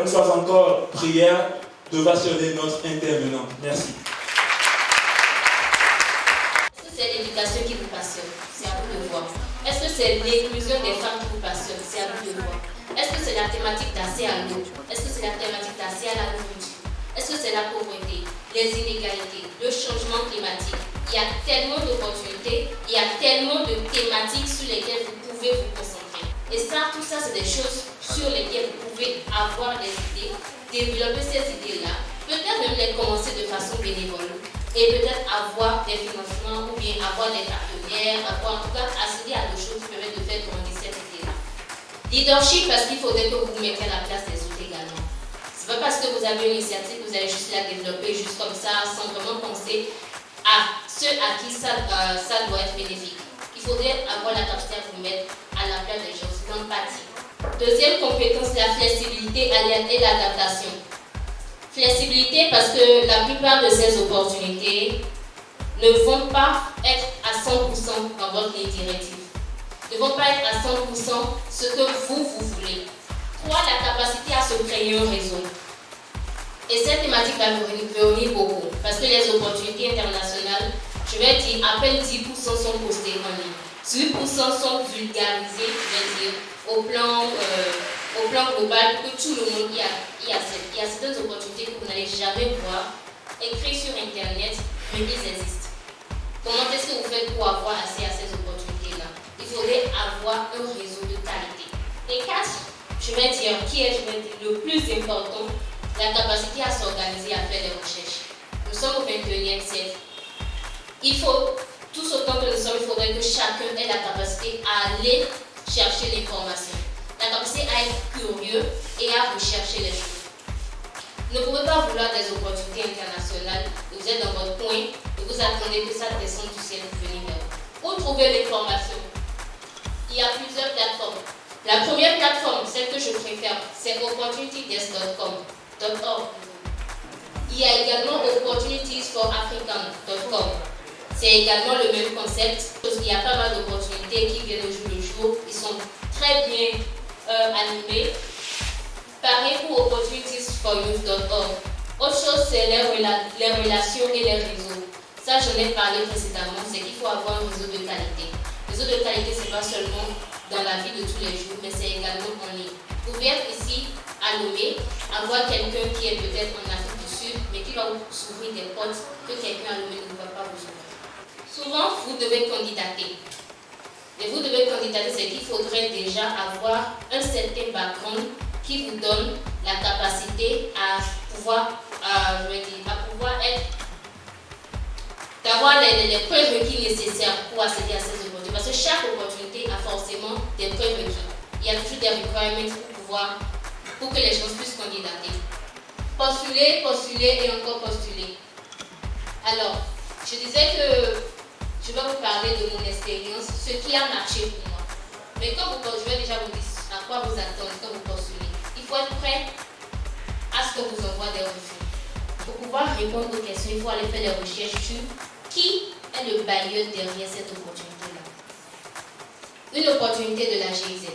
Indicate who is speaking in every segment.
Speaker 1: une fois encore, prière devra servir notre intervenant. Merci.
Speaker 2: Est-ce que c'est l'éducation qui vous passionne? C'est à vous de voir. Est-ce que c'est l'inclusion des femmes qui vous passionne? C'est à vous de voir. Est-ce que c'est la thématique d'accès à l'eau? Est-ce que c'est la thématique d'accès à la nourriture? Est-ce que c'est la pauvreté, les inégalités, le changement climatique? Il y a tellement d'opportunités, il y a tellement de thématiques sur lesquelles vous pouvez vous concentrer. Et ça, tout ça, c'est des choses sur lesquelles vous pouvez avoir des idées, développer ces idées-là, peut-être même les commencer de façon bénévole et peut-être avoir des financements ou bien avoir des partenaires, avoir en tout cas accéder à des choses qui permettent de faire grandir cette idée-là. Leadership, parce qu'il faudrait que vous vous mettiez à la place des autres également. C'est pas parce que vous avez une initiative que vous allez juste la développer juste comme ça, sans vraiment penser à ceux à qui ça doit être bénéfique. Il faudrait avoir la capacité à vous mettre à la place des gens, l'empathie. Deuxième compétence, la flexibilité et l'adaptation. Flexibilité parce que la plupart de ces opportunités ne vont pas être à 100% dans votre ligne directive. Ne vont pas être à 100% ce que vous voulez. 3. La capacité à se créer un réseau. Et cette thématique va venir beaucoup parce que les opportunités internationales, je vais dire, à peine 10% sont postées en ligne. 8% sont vulgarisées, je vais dire, au plan global pour que tout le monde y accède. Il y a certaines opportunités que vous n'allez jamais voir écrites sur Internet, mais qui existent. Comment est-ce que vous faites pour avoir accès à ces opportunités-là? Il faudrait avoir un réseau de qualité. Et 4, je vais dire, le plus important, la capacité à s'organiser, à faire des recherches. Nous sommes au 21e siècle. Il faut, tous autant que nous sommes, il faudrait que chacun ait la capacité à aller chercher l'information. La capacité à être curieux et à rechercher les choses. Ne pouvez pas vouloir des opportunités internationales, vous êtes dans votre coin et vous attendez que ça descende du ciel pour venir vers vous. Où trouver l'information? Il y a plusieurs plateformes. La première plateforme, celle que je préfère, c'est opportunitydesk.org. Il y a également opportunitiesforafrican.com. C'est également le même concept. Il y a pas mal d'opportunités qui viennent au jour le jour. Ils sont très bien animés. Pareil pour opportunitiesforyouth.org. Autre chose, c'est les relations et les réseaux. Ça, j'en ai parlé précédemment, c'est qu'il faut avoir un réseau de qualité. Le réseau de qualité, ce n'est pas seulement dans la vie de tous les jours, mais c'est également en ligne. Vous pouvez être ici à Lomé, avoir quelqu'un qui est peut-être en Afrique du Sud, mais qui va vous ouvrir des portes que quelqu'un à Lomé ne va pas vous ouvrir. Souvent, vous devez candidater. Et vous devez candidater, c'est qu'il faudrait déjà avoir un certain background qui vous donne la capacité à pouvoir, d'avoir les prérequis nécessaires pour accéder à ces opportunités. Parce que chaque opportunité a forcément des prérequis. Il y a toujours des requirements pour que les gens puissent candidater. Postuler et encore postuler. Alors, je disais que je vais vous parler de mon expérience, ce qui a marché pour moi. Mais quand je vais déjà vous dire à quoi vous attendre quand vous postulez. Il faut être prêt à ce que vous envoie des refus. Pour pouvoir répondre aux questions, il faut aller faire des recherches sur qui est le bailleur derrière cette opportunité-là. Une opportunité de la GIZ,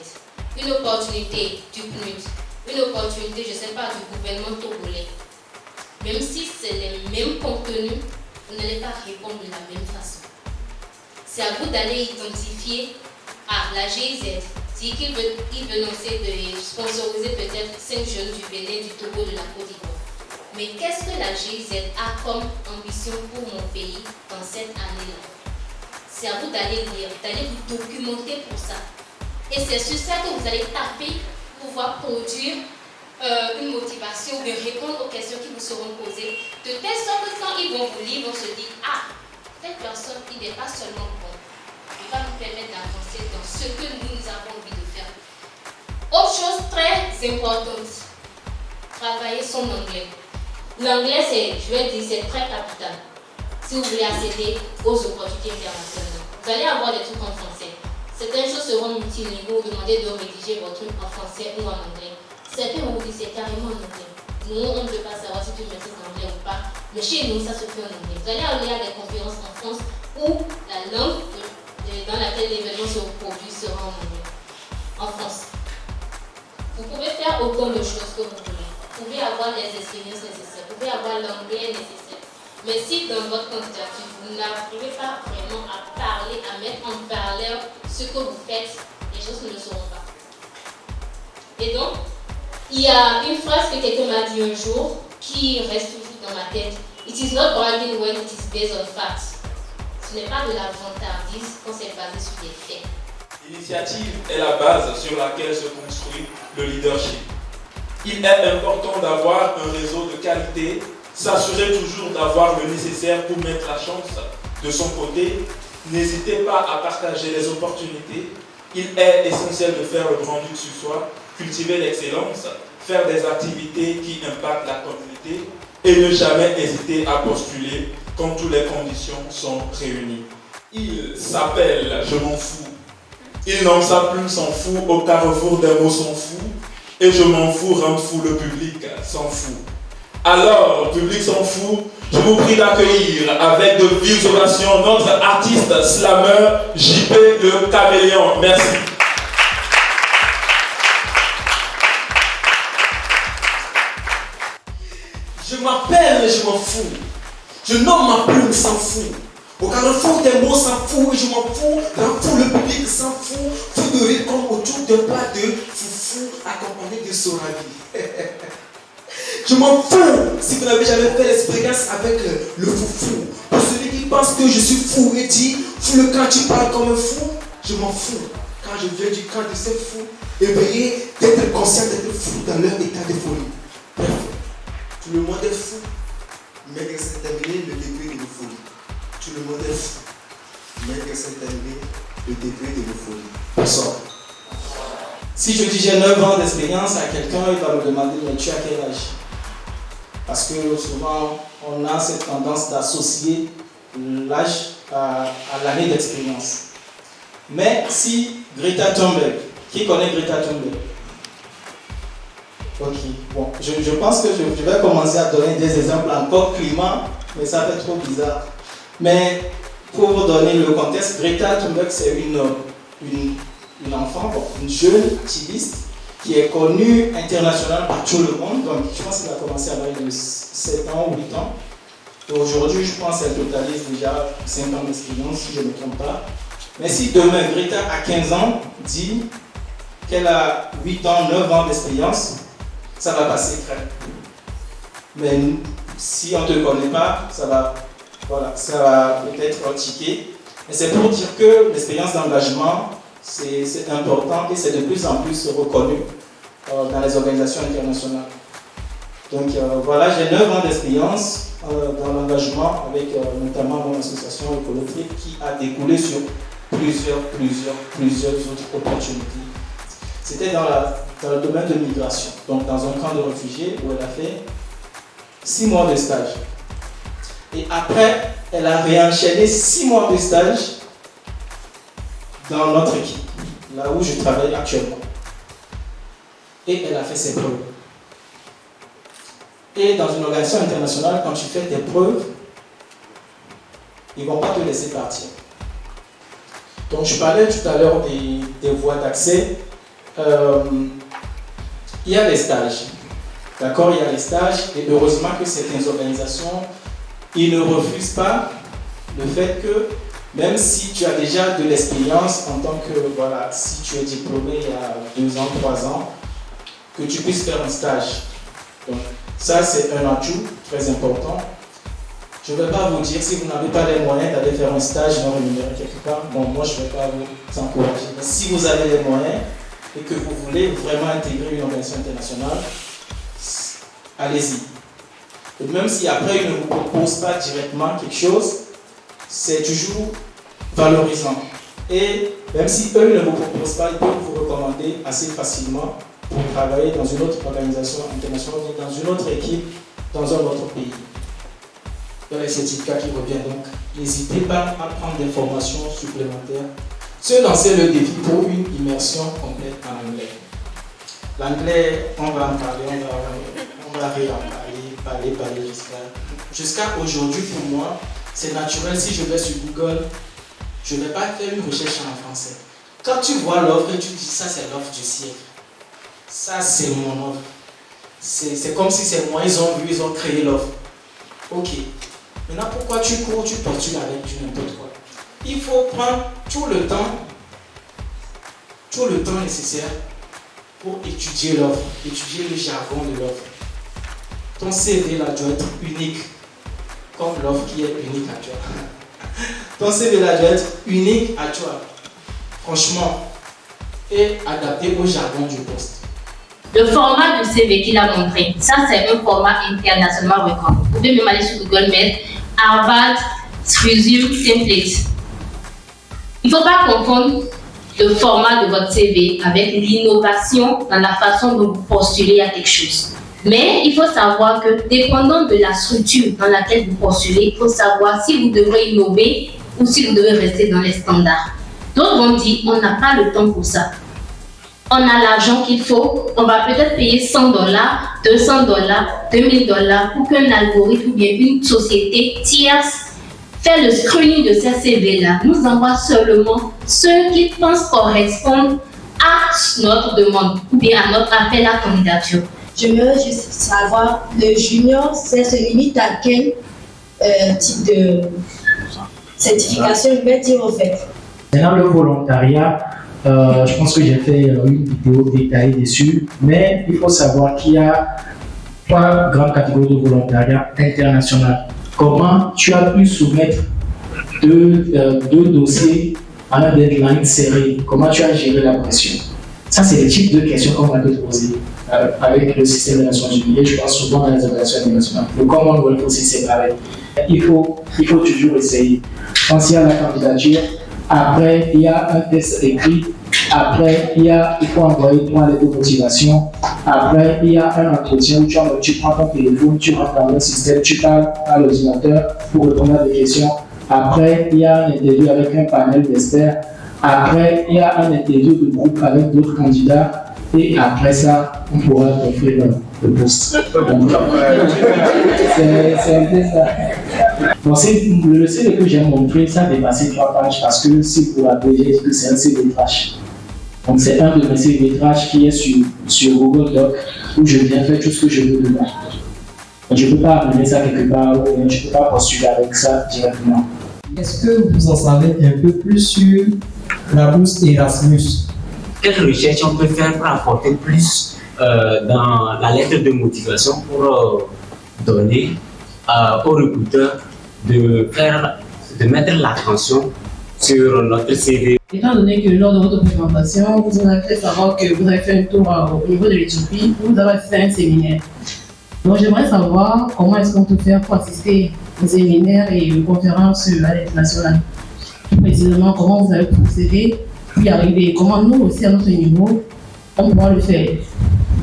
Speaker 2: une opportunité du PNUD, une opportunité, je ne sais pas, du gouvernement togolais. Même si c'est les mêmes contenus, vous n'allez pas répondre de la même façon. C'est à vous d'aller identifier la GIZ, dit qu'il veut lancer de sponsoriser peut-être 5 jeunes du Bénin, du Togo, de la Côte d'Ivoire. Mais qu'est-ce que la GIZ a comme ambition pour mon pays dans cette année-là? C'est à vous d'aller lire, d'aller vous documenter pour ça. Et c'est sur ça que vous allez taper pour pouvoir produire une motivation ou répondre aux questions qui vous seront posées, de telle sorte que quand ils vont vous lire, ils vont se dire, ah, cette personne, il n'est pas seulement bon, il va nous permettre d'avancer dans ce que nous avons envie de faire. Autre chose très importante, travailler son anglais. L'anglais, c'est très capital. Si vous voulez accéder aux opportunités internationales, vous allez avoir des trucs en français. Certaines choses seront multilingues, vous demandez de rédiger votre truc en français ou en anglais. Certains vont vous dire c'est carrément en anglais. Nous, on ne peut pas savoir si tu maîtrises l'anglais ou pas, mais chez nous, ça se fait en anglais. Vous allez aller à des conférences en France où la langue dans laquelle l'événement se produit sera en anglais. En France. Vous pouvez faire autant de choses que vous voulez. vous pouvez avoir les expériences nécessaires, vous pouvez avoir l'anglais nécessaire. Mais si dans votre candidature, vous n'arrivez pas vraiment à parler, à mettre en valeur ce que vous faites, les gens ne le sauront pas. Et donc, il y a une phrase que quelqu'un m'a dit un jour qui reste toujours dans ma tête. It is not bragging when it is based on facts. Ce n'est pas de la vantardise quand c'est basé sur des faits.
Speaker 1: L'initiative est la base sur laquelle se construit le leadership. Il est important d'avoir un réseau de qualité, s'assurer toujours d'avoir le nécessaire pour mettre la chance de son côté. N'hésitez pas à partager les opportunités. Il est essentiel de faire le grand-duc sur soi, cultiver l'excellence, faire des activités qui impactent la communauté et ne jamais hésiter à postuler quand toutes les conditions sont réunies. Il s'appelle Je m'en fous. Il nomme sa plume s'en fout, au carrefour des mots s'en fout, et je m'en fous rend fou le public s'en fout. Alors, public s'en fout, je vous prie d'accueillir avec de vives ovations notre artiste slammer JP le Caméléon. Merci.
Speaker 3: Je m'appelle, je m'en fous. Je nomme ma plume, s'en fout. Au carrefour des mots s'en fout, et je m'en fous, rend fou le public s'en fout, fou de rire comme autour d'un plat de foufou accompagné de sorabi. Je m'en fous si vous n'avez jamais fait l'expérience avec le foufou. Pour celui qui pense que je suis fou et dit fou le camp, tu parles comme un fou, je m'en fous. Quand je viens du camp de ces fous, éveillé d'être conscient d'être fou dans leur état de folie. Bref, tout le monde est fou, mais que c'est terminé le degré de folie. Tout le monde est fou, mais que c'est terminé le degré de folie. Bonsoir.
Speaker 4: Si je dis j'ai 9 ans d'expérience à quelqu'un, il va me demander mais tu as quel âge? Parce que souvent on a cette tendance d'associer l'âge à l'année d'expérience. Mais si Greta Thunberg, qui connaît Greta Thunberg? Ok, bon, je pense que je vais commencer à donner des exemples encore climat, mais ça fait trop bizarre. Mais pour donner le contexte, Greta Thunberg c'est une enfant, bon, une jeune activiste qui est connue internationalement par tout le monde. Donc je pense qu'elle a commencé à l'âge de 7 ans ou 8 ans. Et aujourd'hui, je pense qu'elle totalise déjà 5 ans d'expérience, si je ne me trompe pas. Mais si demain Greta à 15 ans dit qu'elle a 8 ans, 9 ans d'expérience, ça va passer crème. Mais si on ne te connaît pas, ça va peut-être tiquer. Mais c'est pour dire que l'expérience d'engagement, c'est important et c'est de plus en plus reconnu dans les organisations internationales. Donc voilà, j'ai 9 ans d'expérience dans l'engagement avec notamment mon association écologique qui a découlé sur plusieurs autres opportunités. C'était dans le domaine de migration, donc dans un camp de réfugiés où elle a fait 6 mois de stage. Et après, elle a réenchaîné 6 mois de stage dans notre équipe, là où je travaille actuellement. Et elle a fait ses preuves. Et dans une organisation internationale, quand tu fais tes preuves, ils ne vont pas te laisser partir. Donc je parlais tout à l'heure des voies d'accès. Il y a les stages. D'accord, il y a les stages. Et heureusement que certaines organisations, ils ne refusent pas le fait que même si tu as déjà de l'expérience en tant que, voilà, si tu es diplômé il y a 2 ans, 3 ans, que tu puisses faire un stage. Donc, ça, c'est un atout très important. Je ne vais pas vous dire, si vous n'avez pas les moyens d'aller faire un stage non rémunéré quelque part, bon, moi, je ne vais pas vous encourager. Mais si vous avez les moyens et que vous voulez vraiment intégrer une organisation internationale, allez-y. Et même si après, ils ne vous proposent pas directement quelque chose, c'est toujours valorisant. Et même si eux ne vous proposent pas, ils peuvent vous recommander assez facilement pour travailler dans une autre organisation internationale, dans une autre équipe, dans un autre pays. Il y a les certificats qui reviennent, donc n'hésitez pas à prendre des formations supplémentaires. Se lancer le défi pour une immersion complète en anglais. L'anglais, on va en parler, on va parler jusqu'à aujourd'hui. Pour moi, c'est naturel. Si je vais sur Google, je ne vais pas faire une recherche en français. Quand tu vois l'offre et tu dis ça, c'est l'offre du siècle. Ça, c'est mon offre. c'est comme si c'est moi, ils ont créé l'offre. Ok. Maintenant, pourquoi tu cours, tu postules avec du n'importe quoi? Il faut prendre tout le temps nécessaire pour étudier l'offre, étudier le jargon de l'offre. Ton CV là doit être unique, comme l'offre qui est unique à toi. Ton CV là doit être unique à toi, franchement, et adapté au jargon du poste.
Speaker 2: Le format du CV qu'il a montré, ça c'est un format internationalement reconnu. Vous pouvez même aller sur Google, mettre Harvard Resume Template. Il ne faut pas confondre le format de votre CV avec l'innovation dans la façon dont vous postulez à quelque chose. Mais il faut savoir que, dépendant de la structure dans laquelle vous postulez, il faut savoir si vous devrez innover ou si vous devez rester dans les standards. D'autres vont dire, on n'a pas le temps pour ça. On a l'argent qu'il faut, on va peut-être payer $100, $200, $2000 pour qu'un algorithme ou bien une société tierce fait le screening de ces CV-là, nous envoie seulement ceux qui pensent correspondre à notre demande ou bien à notre appel à candidature.
Speaker 5: J'aimerais juste savoir, le junior, ça se limite à quel type de certification il va dire au fait?
Speaker 6: Dans le volontariat, je pense que j'ai fait une vidéo détaillée dessus, mais il faut savoir qu'il y a 3 grandes catégories de volontariat international. Comment tu as pu soumettre deux dossiers à un deadline serré? Comment tu as géré la pression? Ça, c'est le type de questions qu'on va te poser avec le système des Nations Unies. Et je pense souvent dans les organisations internationales. Le Commonwealth aussi, c'est pareil. Il faut toujours essayer. Penser à la candidature. Après, il y a un test écrit. Après, il faut envoyer 3 lettres de motivation. Après, il y a un entretien où tu prends ton téléphone, tu rentres dans le système, tu parles à l'ordinateur pour répondre à des questions. Après, il y a un interview avec un panel d'experts. Après, il y a un interview de groupe avec d'autres candidats. Et après ça, on pourra t'offrir le poste. C'est un peu ça. Bon, le CV que j'ai montré, ça a dépassé 3 pages parce que si vous rappelez, j'ai dit que c'est un CV trash. Donc c'est un de mes CV trash qui est sur Google Doc où je viens faire tout ce que je veux dedans. Donc je ne peux pas amener ça quelque part ou je ne peux pas postuler avec ça directement.
Speaker 7: Est-ce que vous en savez un peu plus sur la bourse Erasmus?
Speaker 8: Quelle recherche on peut faire pour apporter plus dans la lettre de motivation pour donner aux recruteurs de mettre l'attention sur notre CV?
Speaker 9: Étant donné que lors de votre présentation, vous avez fait savoir que vous avez fait un tour au niveau de l'Éthiopie, vous avez fait un séminaire. Donc j'aimerais savoir comment est-ce qu'on peut faire pour assister aux séminaires et aux conférences à l'international. Plus précisément, comment vous avez procédé pour y arriver, comment nous aussi à notre niveau, on pourra le faire,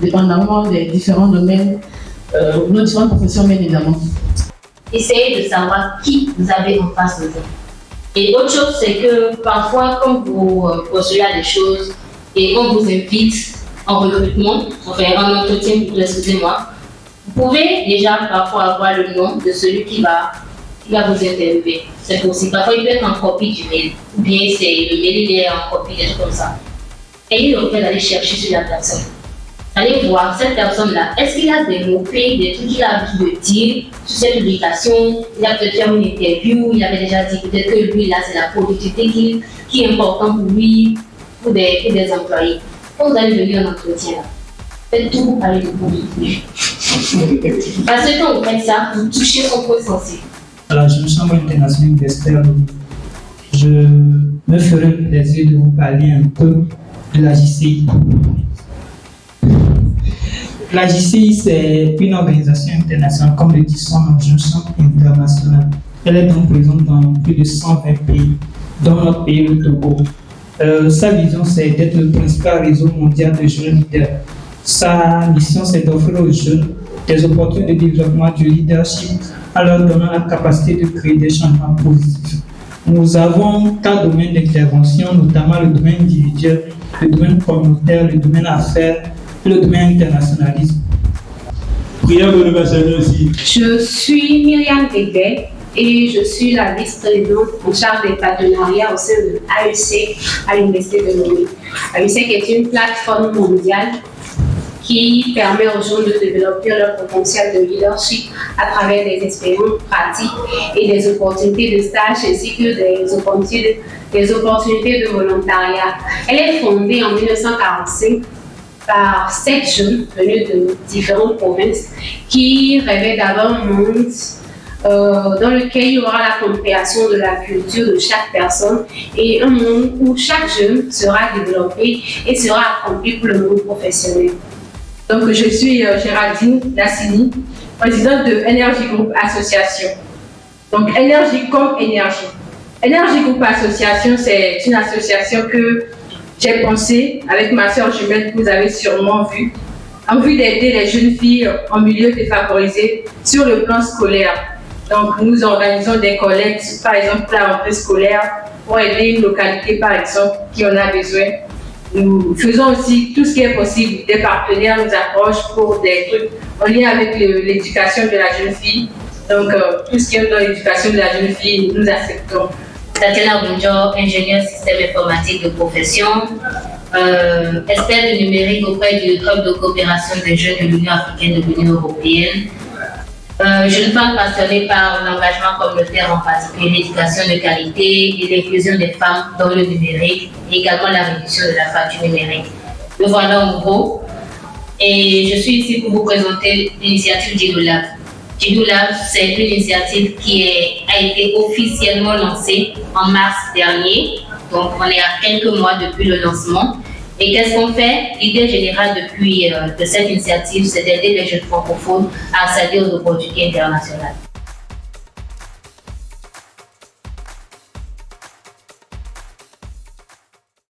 Speaker 9: dépendamment des différents domaines, nos différentes professions bien évidemment.
Speaker 2: Essayez de savoir qui vous avez en face de vous. Et autre chose, c'est que parfois, quand vous postulez à des choses et on vous invite en recrutement, enfin en entretien, excusez-moi, vous pouvez déjà parfois avoir le nom de celui qui va vous interviewer. C'est possible. Parfois, il peut être en copie du mail, ou bien c'est le mail il est en copie, des choses comme ça. Ayez le fait d'aller chercher sur la personne. Allez voir cette personne-là. Est-ce qu'il a des mots-clés, des trucs qu'il a l'habitude de dire sur cette publication? Il a peut-être fait une interview, il avait déjà dit peut-être que lui, là, c'est la productivité qui est importante pour lui, pour des employés. Quand vous allez venir en entretien, là, faites tout avec le productivité. Parce que quand vous faites ça, vous touchez son point sensible.
Speaker 7: Alors, je me sens international d'expert. Je me ferai le plaisir de vous parler un peu de la JCI. La JCI, c'est une organisation internationale, comme le dit son nom, un centre international. Elle est donc présente dans plus de 120 pays, dont notre pays, le Togo. Sa vision, c'est d'être le principal réseau mondial de jeunes leaders. Sa mission, c'est d'offrir aux jeunes des opportunités de développement du leadership en leur donnant la capacité de créer des changements positifs. Nous avons 4 domaines d'intervention, notamment le domaine individuel, le domaine communautaire, le domaine affaires, le domaine internationalisme.
Speaker 1: Prière de le aussi.
Speaker 10: Je suis Myriam Guéguet et je suis la vice-présidente en charge des partenariats au sein de l'AEC à l'Université de Lomé. L'AEC est une plateforme mondiale qui permet aux jeunes de développer leur potentiel de leadership à travers des expériences pratiques et des opportunités de stage ainsi que des opportunités de volontariat. Elle est fondée en 1945 par 7 jeunes venus de différentes provinces qui rêvaient d'avoir un monde dans lequel il y aura la compréhension de la culture de chaque personne et un monde où chaque jeune sera développé et sera accompli pour le monde professionnel.
Speaker 9: Donc, je suis Géraldine Lassini, présidente de Energy Group Association. Donc, énergie comme énergie. Energy Group Association, c'est une association que j'ai pensée avec ma sœur jumelle que vous avez sûrement vue, en vue d'aider les jeunes filles en milieu défavorisé sur le plan scolaire. Donc, nous organisons des collectes, par exemple, pour la rentrée scolaire, pour aider une localité, par exemple, qui en a besoin. Nous faisons aussi tout ce qui est possible. Des partenaires nous approchent pour des trucs en lien avec l'éducation de la jeune fille. Donc, tout ce qui est dans l'éducation de la jeune fille, nous acceptons.
Speaker 2: Tatiana Bunjo, ingénieure système informatique de profession, expert du numérique auprès du Club de coopération des jeunes de l'Union africaine de l'Union européenne. Jeune femme passionnée par l'engagement communautaire, en particulier l'éducation de qualité et l'inclusion des femmes dans le numérique, et également la réduction de la fracture numérique. Me voilà en gros, et je suis ici pour vous présenter l'initiative JIDOLAB. JIDOLAB, c'est une initiative qui a été officiellement lancée en mars dernier, donc on est à quelques mois depuis le lancement. Et qu'est-ce qu'on fait? L'idée générale de cette initiative, c'est d'aider les jeunes francophones à accéder aux opportunités internationales.